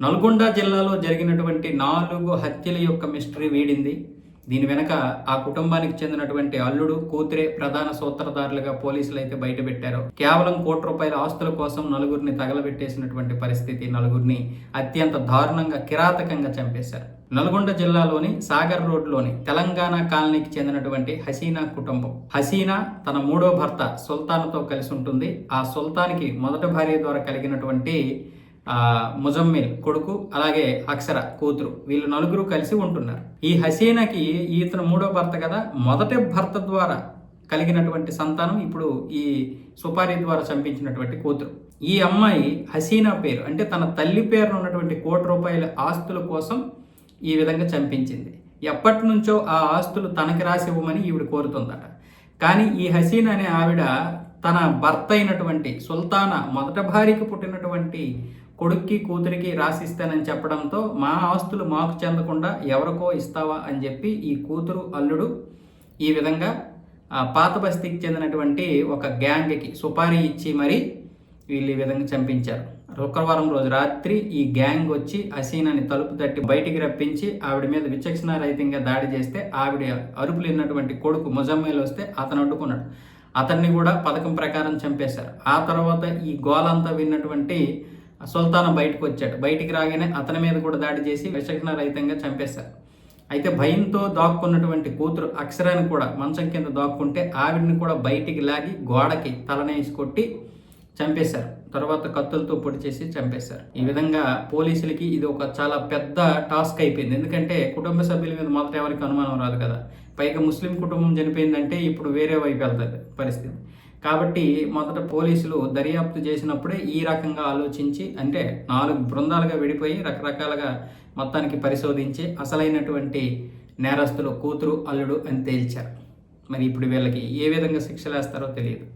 నల్గొండ జిల్లాలో జరిగినటువంటి 4 హత్యల యొక్క మిస్టరీ వీడింది. దీని వెనక ఆ కుటుంబానికి చెందినటువంటి అల్లుడు, కూతురే ప్రధాన సూత్రధారులుగా పోలీసులు అయితే బయటపెట్టారు. కేవలం ₹1 ఆస్తుల కోసం నలుగురిని తగలబెట్టేసినటువంటి పరిస్థితి. నలుగురిని అత్యంత దారుణంగా, కిరాతకంగా చంపేశారు. నల్గొండ జిల్లాలోని సాగర్ రోడ్లోని తెలంగాణ కాలనీకి చెందినటువంటి హసీనా కుటుంబం. హసీనా తన 3వ భర్త సుల్తాన్తో కలిసి ఉంటుంది. ఆ సుల్తాన్కి మొదటి భార్య ద్వారా కలిగినటువంటి ముజమ్మిల్ కొడుకు, అలాగే అక్షర కూతురు, వీళ్ళు నలుగురు కలిసి ఉంటున్నారు. ఈ హసీనాకి ఇతను 3వ భర్త కదా, మొదటి భర్త ద్వారా కలిగినటువంటి సంతానం ఇప్పుడు ఈ సుపారీ ద్వారా చంపించినటువంటి కూతురు. ఈ అమ్మాయి హసీనా పేరు అంటే తన తల్లి పేరున ఉన్నటువంటి ₹1 ఆస్తుల కోసం ఈ విధంగా చంపించింది. ఎప్పటి నుంచో ఆ ఆస్తులు తనకి రాసి ఇవ్వమని ఈవిడ కోరుతుందట. కానీ ఈ హసీనా అనే ఆవిడ తన భర్త అయినటువంటి సుల్తానా మొదటి భార్యకి పుట్టినటువంటి కొడుక్కి, కూతురికి రాసిస్తానని చెప్పడంతో మా ఆస్తులు మాకు చెందకుండా ఎవరికో ఇస్తావా అని చెప్పి ఈ కూతురు, అల్లుడు ఈ విధంగా పాత బస్తీకి చెందినటువంటి ఒక గ్యాంగ్కి సుపారీ ఇచ్చి మరీ వీళ్ళు ఈ విధంగా చంపించారు. శుక్రవారం రోజు రాత్రి ఈ గ్యాంగ్ వచ్చి హసీనాని తలుపు తట్టి బయటికి రప్పించి ఆవిడ మీద విచక్షణారహితంగా దాడి చేస్తే, ఆవిడ అరుపులు విన్నటువంటి కొడుకు ముజమ్మిల్ వస్తే అతను అడ్డుకున్నాడు. అతన్ని కూడా పథకం ప్రకారం చంపేశారు. ఆ తర్వాత ఈ గోలంతా విన్నటువంటి సుల్తాన్ బయటకు వచ్చాడు. బయటికి రాగానే అతని మీద కూడా దాడి చేసి విచక్షణారహితంగా చంపేశారు. అయితే భయంతో దాక్కున్నటువంటి కూతురు అక్షరాన్ని కూడా మంచం కింద దాక్కుంటే ఆవిడని కూడా బయటికి లాగి గోడకి తలనేసి కొట్టి చంపేశారు. తర్వాత కత్తులతో పొడి చేసి చంపేశారు. ఈ విధంగా పోలీసులకి ఇది ఒక చాలా పెద్ద టాస్క్ అయిపోయింది. ఎందుకంటే కుటుంబ సభ్యుల మీద మొదట ఎవరికి అనుమానం రాదు కదా, పైగా ముస్లిం కుటుంబం చనిపోయిందంటే ఇప్పుడు వేరే వైపు వెళ్తుంది పరిస్థితి. కాబట్టి మొదట పోలీసులు దర్యాప్తు చేసినప్పుడే ఈ రకంగా ఆలోచించి, అంటే 4 బృందాలుగా విడిపోయి రకరకాలుగా మొత్తానికి పరిశోధించి అసలైనటువంటి నేరస్తులు కూతురు, అల్లుడు అని తేల్చారు. మరి ఇప్పుడు వీళ్ళకి ఏ విధంగా శిక్షలు వేస్తారో తెలియదు.